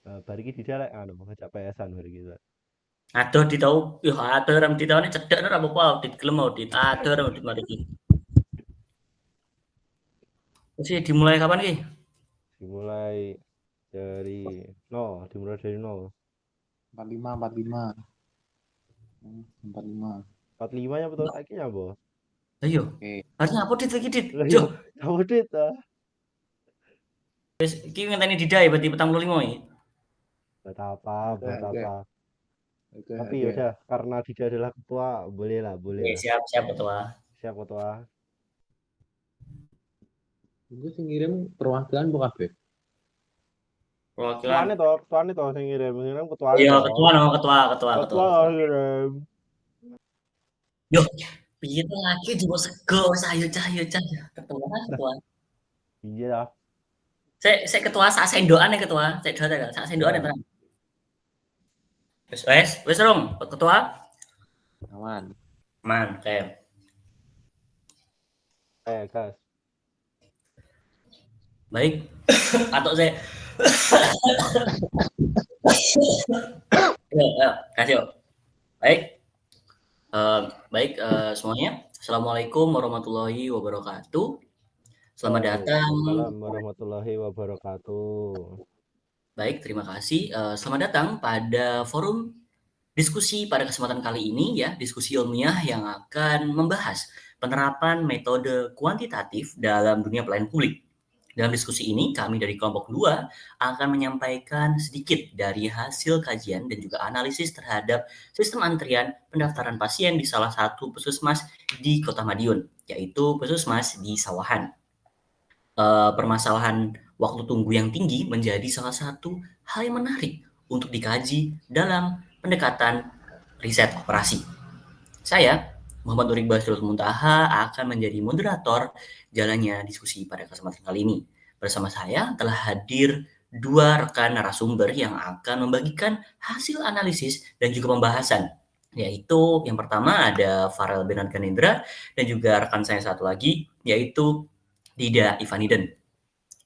Bar iki didelek anu ngajak PS-an bar iki. Aduh ditau yo atur ram ditaune cedhek ora apa-apa audit gelem audit atur audit mari iki. Wis dimulai kapan ki? Dimulai dari nol, dimulai dari nol. 45, 45. 45. 45 nya betul saiki nyapa? Lah iya. Oke. Harusnya apa dit iki dit? Lah iya, Cuk, nyapa dit ah. wis iki ngenteni Dida ya berarti 45 iki. Buat apa, Oke, buat oke. apa. Oke, Tapi oke. yaudah, karena Dida adalah ketua, boleh lah, boleh Oke, lah. siap siap ketua. Siap ketua. Gue sih ngirim perwakilan bukan kabeh. Perwakilan. Ketuane toh sing ngirim ketuane Iya, toh. ketua no, ketua. Ketua ngirim. Yo, piye to lagi juga sego wis ayo cah ketua. Iya lah. Saya ketua sak sendokan ya ketua. Cek data gak? Sak sendokan ya, Iya. Bang. Wes Rong, ketua. Aman. Man, oke. Gas. Baik. Atau saya ya, kasih yuk. Baik. Baik semuanya. Assalamualaikum warahmatullahi wabarakatuh. Selamat datang. Waalaikumsalam warahmatullahi wabarakatuh. Baik, terima kasih. Selamat datang pada forum diskusi pada kesempatan kali ini ya, diskusi ilmiah yang akan membahas penerapan metode kuantitatif dalam dunia pelayanan publik. Dalam diskusi ini, kami dari kelompok 2 akan menyampaikan sedikit dari hasil kajian dan juga analisis terhadap sistem antrian pendaftaran pasien di salah satu puskesmas di Kota Madiun, yaitu puskesmas di Sawahan. Permasalahan waktu tunggu yang tinggi menjadi salah satu hal yang menarik untuk dikaji dalam pendekatan riset operasi. Saya, Muhammad Nurik Basrul Muntaha, akan menjadi moderator jalannya diskusi pada kesempatan kali ini. Bersama saya telah hadir 2 rekan narasumber yang akan membagikan hasil analisis dan juga pembahasan. Yaitu yang pertama ada Farel Bernard Ganendra dan juga rekan saya satu lagi yaitu Dida Ivaniden.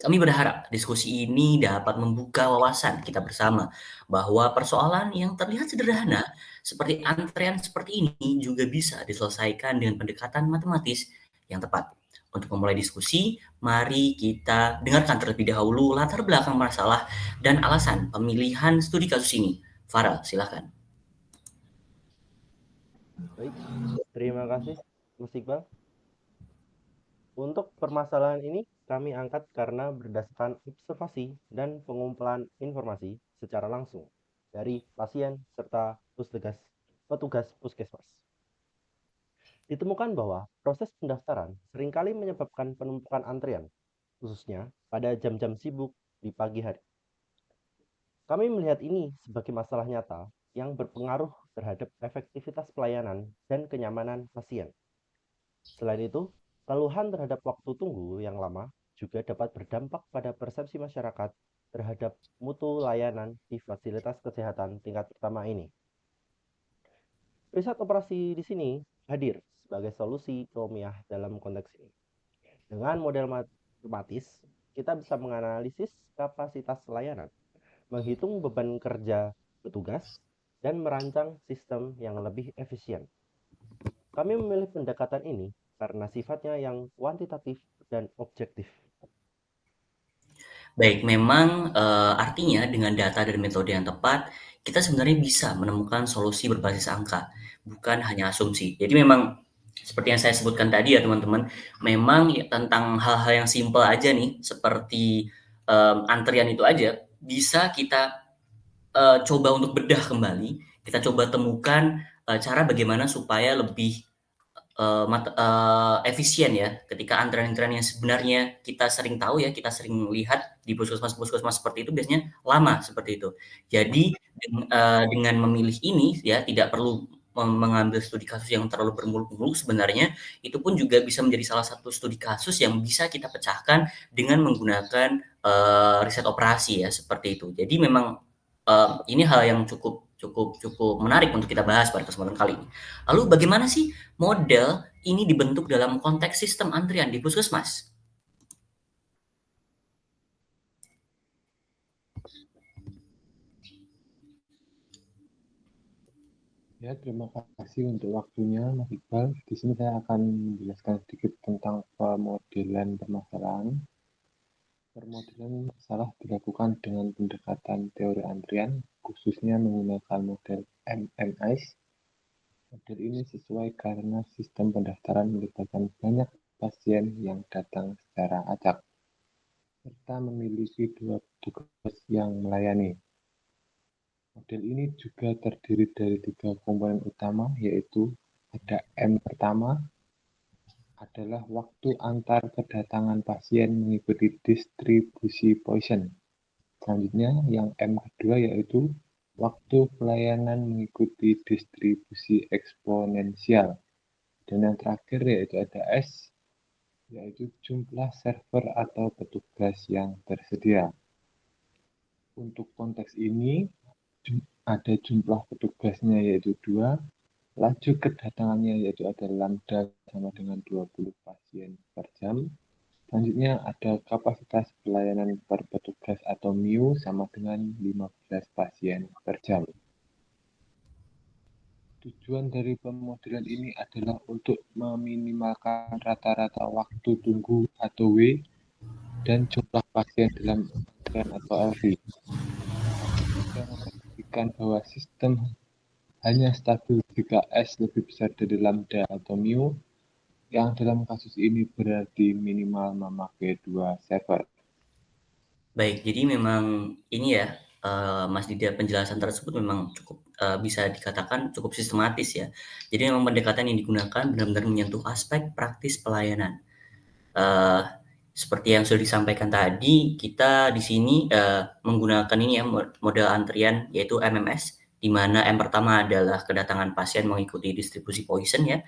Kami berharap diskusi ini dapat membuka wawasan kita bersama bahwa persoalan yang terlihat sederhana seperti antrean seperti ini juga bisa diselesaikan dengan pendekatan matematis yang tepat. Untuk memulai diskusi, mari kita dengarkan terlebih dahulu latar belakang masalah dan alasan pemilihan studi kasus ini. Farel, silakan. Baik, terima kasih Mas Iqbal. Untuk permasalahan ini kami angkat karena berdasarkan observasi dan pengumpulan informasi secara langsung dari pasien serta petugas puskesmas. Ditemukan bahwa proses pendaftaran seringkali menyebabkan penumpukan antrian, khususnya pada jam-jam sibuk di pagi hari. Kami melihat ini sebagai masalah nyata yang berpengaruh terhadap efektivitas pelayanan dan kenyamanan pasien. Selain itu, keluhan terhadap waktu tunggu yang lama juga dapat berdampak pada persepsi masyarakat terhadap mutu layanan di fasilitas kesehatan tingkat pertama ini. Riset operasi di sini hadir sebagai solusi ilmiah dalam konteks ini. Dengan model matematis, kita bisa menganalisis kapasitas layanan, menghitung beban kerja petugas, dan merancang sistem yang lebih efisien. Kami memilih pendekatan ini karena sifatnya yang kuantitatif dan objektif. Baik, memang artinya dengan data dan metode yang tepat, kita sebenarnya bisa menemukan solusi berbasis angka, bukan hanya asumsi. Jadi memang seperti yang saya sebutkan tadi ya teman-teman, memang ya, tentang hal-hal yang simpel aja nih, seperti antrian itu aja, bisa kita coba untuk bedah kembali, kita coba temukan cara bagaimana supaya lebih efisien ya ketika antrean-antrean yang sebenarnya kita sering tahu ya, kita sering lihat di puskesmas-puskesmas seperti itu biasanya lama seperti itu. Jadi dengan memilih ini ya tidak perlu mengambil studi kasus yang terlalu bermuluk-muluk sebenarnya itu pun juga bisa menjadi salah satu studi kasus yang bisa kita pecahkan dengan menggunakan riset operasi ya seperti itu. Jadi memang ini hal yang cukup menarik untuk kita bahas pada kesempatan kali ini. Lalu bagaimana sih model ini dibentuk dalam konteks sistem antrian di puskesmas? Ya, terima kasih untuk waktunya, Mas Iqbal. Di sini saya akan menjelaskan sedikit tentang pemodelan permasalahan. Permodelan masalah dilakukan dengan pendekatan teori antrian, khususnya menggunakan model MMS. Model ini sesuai karena sistem pendaftaran melibatkan banyak pasien yang datang secara acak, serta memiliki dua petugas yang melayani. Model ini juga terdiri dari 3 komponen utama, yaitu ada M pertama adalah waktu antar kedatangan pasien mengikuti distribusi Poisson. Selanjutnya, yang M kedua yaitu waktu pelayanan mengikuti distribusi eksponensial. Dan yang terakhir yaitu ada S, yaitu jumlah server atau petugas yang tersedia. Untuk konteks ini, ada jumlah petugasnya yaitu 2, laju kedatangannya yaitu ada lambda sama dengan 20 pasien per jam. Selanjutnya ada kapasitas pelayanan per petugas atau mu sama dengan 15 pasien per jam. Tujuan dari pemodelan ini adalah untuk meminimalkan rata-rata waktu tunggu atau W dan jumlah pasien dalam antrian atau LV. Dan memastikan bahwa sistem hanya stabil jika S lebih besar dari lambda atau mu, yang dalam kasus ini berarti minimal memakai 2 server. Baik, jadi memang ini ya, Mas Dida, penjelasan tersebut memang cukup bisa dikatakan cukup sistematis ya. Jadi memang pendekatan yang digunakan benar-benar menyentuh aspek praktis pelayanan. Seperti yang sudah disampaikan tadi, kita di sini menggunakan ini ya model antrian yaitu MMS, di mana M pertama adalah kedatangan pasien mengikuti distribusi Poisson ya.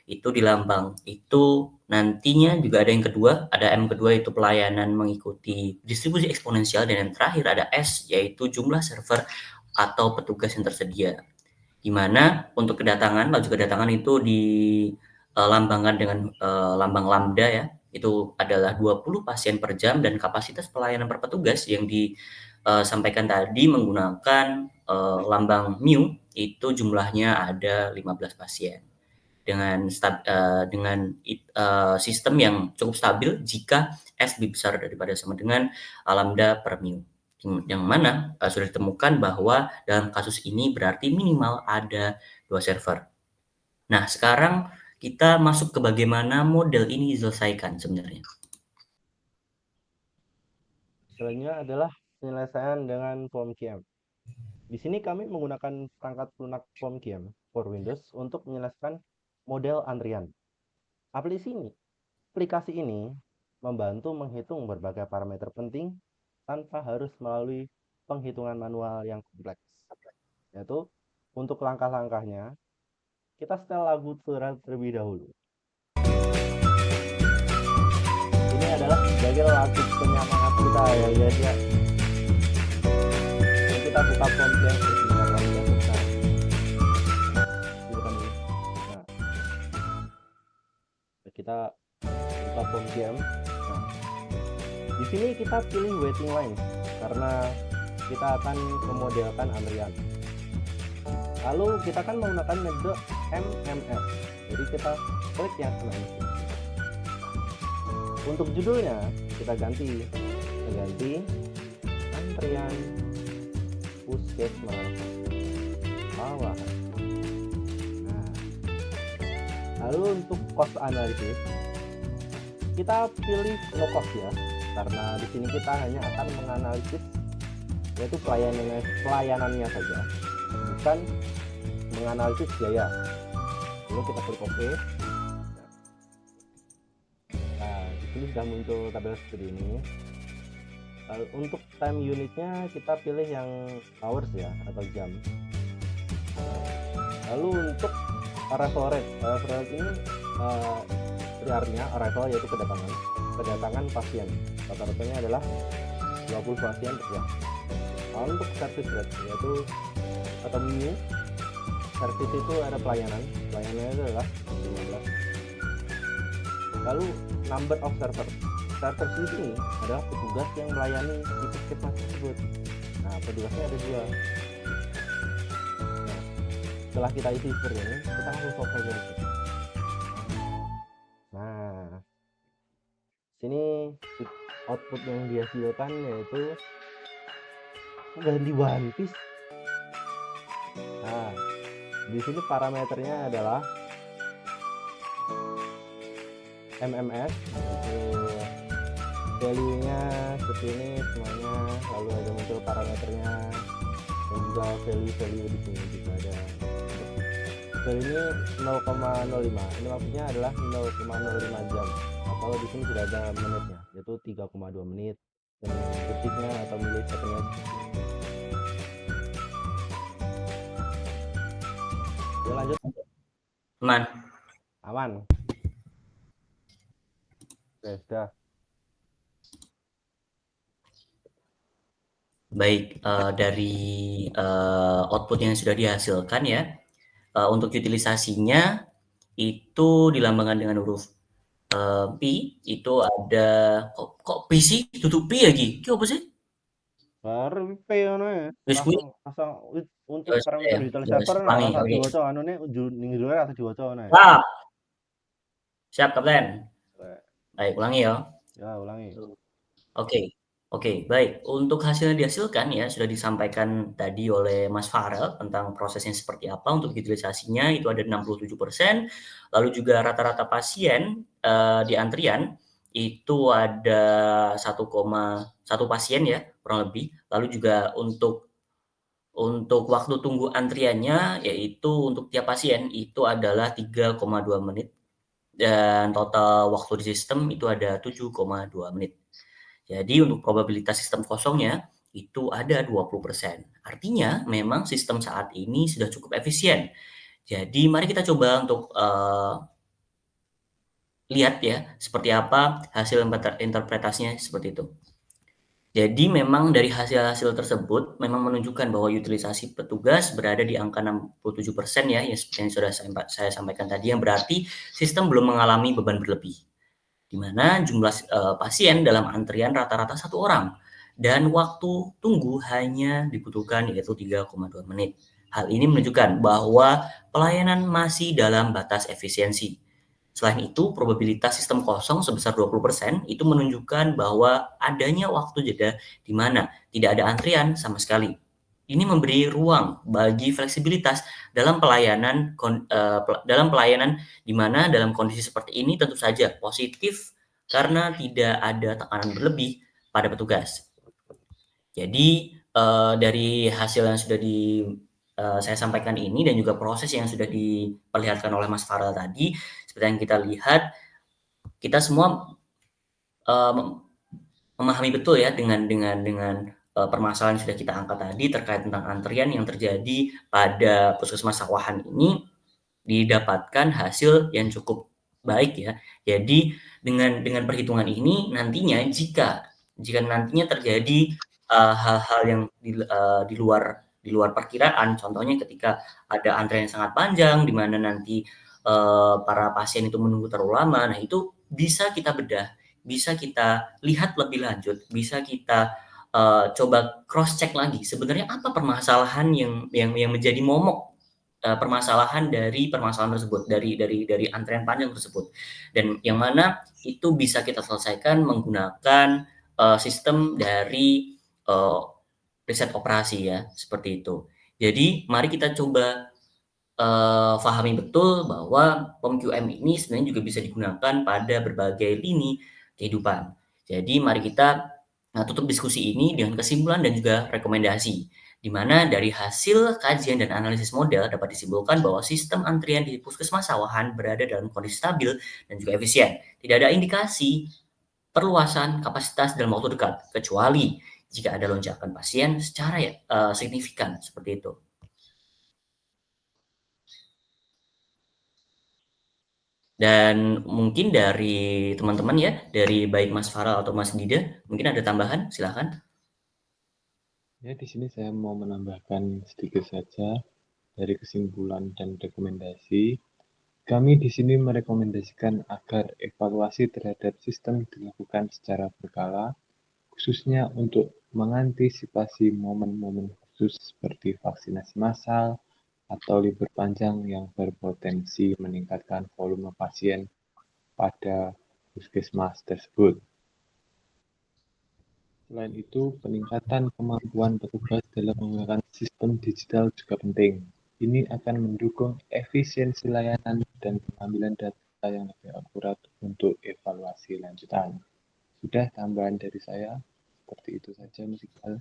Itu di lambang. Itu nantinya juga ada yang kedua, ada M kedua itu pelayanan mengikuti distribusi eksponensial, dan yang terakhir ada S yaitu jumlah server atau petugas yang tersedia. Di mana untuk kedatangan, laju kedatangan itu dilambangkan dengan lambang lambda ya. Itu adalah 20 pasien per jam, dan kapasitas pelayanan per petugas yang disampaikan tadi menggunakan lambang mu itu jumlahnya ada 15 pasien. Dengan sistem yang cukup stabil jika S lebih besar daripada sama dengan lambda per mu. Yang mana sudah ditemukan bahwa dalam kasus ini berarti minimal ada 2 server. Nah, sekarang kita masuk ke bagaimana model ini diselesaikan sebenarnya. Selanjutnya adalah penyelesaian dengan POM-QM. Di sini kami menggunakan perangkat lunak POM-QM for Windows untuk menyelesaikan model antrian. Aplikasi ini membantu menghitung berbagai parameter penting tanpa harus melalui penghitungan manual yang kompleks. Yaitu, untuk langkah-langkahnya, kita setel lagu terlebih dahulu. Ini adalah sebagai lagu penyemangat kita ya guys ya. Dan kita buka POM-QM sebentar lagi ya kita. Nah, kita buka POM-QM. Nah, di sini kita pilih waiting line karena kita akan memodelkan antrian. Lalu kita akan menggunakan metode MMS. Jadi kita klik yang MMS. Untuk judulnya kita ganti antrian puskesmas bawah. Nah, lalu untuk cost analisis kita pilih low cost ya, karena di sini kita hanya akan menganalisis yaitu pelayanannya saja, bukan menganalisis biaya. Lalu kita klik OK. Nah, di sini sudah muncul tabel seperti ini. Lalu untuk time unitnya kita pilih yang hours ya, atau jam. Lalu untuk arrival rate ini arrival yaitu kedatangan pasien. Rata-ratanya adalah 20 pasien per jam. Lalu untuk service rate yaitu atau mu, service itu ada pelayanannya itu adalah 15. Lalu number of server di sini adalah petugas yang melayani di puskesmas tersebut. Nah, petugasnya ada 2. Nah, setelah kita isi form ini, kita langsung selesai dari situ. Nah, sini output yang dihasilkan yaitu ganti One Piece. Nah, di sini parameternya adalah MMS, itu value-nya seperti ini semuanya, lalu ada muncul parameternya dan juga value di sini juga ada. Value ini 0,05. Ini maksudnya adalah 0,05 jam. Nah, kalau di sini sudah ada menitnya, yaitu 3,2 menit dan detiknya atau milisekundnya. Ya lanjut. Aman. Oke, sudah. Baik, dari output yang sudah dihasilkan ya, untuk utilisasinya itu dilambangkan dengan huruf Pi, itu ada kok Pi sih? Tutup Pi lagi? Ki apa sih? Baru P ngono ya. Wis kuwi Langsung untuk ya wis parameter ya, digital ya wis server ulangi, rasa oke. diwaca anune ning jero rasa diwaca ngono ya. Siap. Siap, Kapten. Baik, ulangi ya. Ya, ulangi. Oke, baik. Untuk hasil yang dihasilkan ya sudah disampaikan tadi oleh Mas Farel tentang prosesnya seperti apa untuk utilisasinya itu ada 67%, lalu juga rata-rata pasien di antrian itu ada 1,1 pasien ya kurang lebih. Lalu juga untuk waktu tunggu antriannya yaitu untuk tiap pasien itu adalah 3,2 menit dan total waktu di sistem itu ada 7,2 menit. Jadi untuk probabilitas sistem kosongnya itu ada 20%. Artinya memang sistem saat ini sudah cukup efisien. Jadi mari kita coba untuk lihat ya seperti apa hasil interpretasinya seperti itu. Jadi memang dari hasil-hasil tersebut memang menunjukkan bahwa utilisasi petugas berada di angka 67% ya, yang seperti yang sudah saya sampaikan tadi, yang berarti sistem belum mengalami beban berlebih. Di mana jumlah pasien dalam antrian rata-rata 1 orang dan waktu tunggu hanya dibutuhkan yaitu 3,2 menit. Hal ini menunjukkan bahwa pelayanan masih dalam batas efisiensi. Selain itu, probabilitas sistem kosong sebesar 20% itu menunjukkan bahwa adanya waktu jeda di mana tidak ada antrian sama sekali. Ini memberi ruang bagi fleksibilitas dalam pelayanan di mana dalam kondisi seperti ini tentu saja positif karena tidak ada tekanan berlebih pada petugas. Jadi dari hasil yang sudah saya sampaikan ini dan juga proses yang sudah diperlihatkan oleh Mas Farel tadi, seperti yang kita lihat, kita semua memahami betul ya dengan permasalahan yang sudah kita angkat tadi terkait tentang antrian yang terjadi pada puskesmas Sawahan ini didapatkan hasil yang cukup baik ya. Jadi dengan perhitungan ini nantinya jika nantinya terjadi hal-hal yang di luar perkiraan, contohnya ketika ada antrian yang sangat panjang di mana nanti para pasien itu menunggu terlalu lama, nah itu bisa kita bedah, bisa kita lihat lebih lanjut, bisa kita coba cross check lagi sebenarnya apa permasalahan yang menjadi momok permasalahan tersebut dari antrian panjang tersebut dan yang mana itu bisa kita selesaikan menggunakan sistem dari riset operasi ya seperti itu. Jadi mari kita coba pahami betul bahwa POM-QM ini sebenarnya juga bisa digunakan pada berbagai lini kehidupan. Jadi mari kita tutup diskusi ini dengan kesimpulan dan juga rekomendasi, di mana dari hasil kajian dan analisis model dapat disimpulkan bahwa sistem antrian di puskesmas Sawahan berada dalam kondisi stabil dan juga efisien. Tidak ada indikasi perluasan kapasitas dalam waktu dekat, kecuali jika ada lonjakan pasien secara signifikan seperti itu. Dan mungkin dari teman-teman ya, dari baik Mas Farel atau Mas Dida, mungkin ada tambahan, silakan. Ya, di sini saya mau menambahkan sedikit saja dari kesimpulan dan rekomendasi. Kami di sini merekomendasikan agar evaluasi terhadap sistem dilakukan secara berkala, khususnya untuk mengantisipasi momen-momen khusus seperti vaksinasi massal, atau libur panjang yang berpotensi meningkatkan volume pasien pada puskesmas tersebut. Selain itu, peningkatan kemampuan petugas dalam menggunakan sistem digital juga penting. Ini akan mendukung efisiensi layanan dan pengambilan data yang lebih akurat untuk evaluasi lanjutan. Sudah tambahan dari saya, seperti itu saja Mas Iqbal.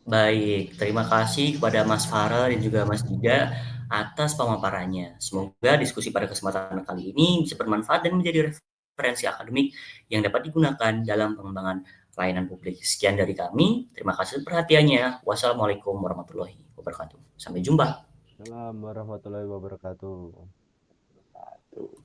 Baik, terima kasih kepada Mas Farel dan juga Mas Dida atas pemaparannya. Semoga diskusi pada kesempatan kali ini bisa bermanfaat dan menjadi referensi akademik yang dapat digunakan dalam pengembangan pelayanan publik. Sekian dari kami. Terima kasih perhatiannya. Wassalamualaikum warahmatullahi wabarakatuh. Sampai jumpa. Assalamualaikum warahmatullahi wabarakatuh. Tuh.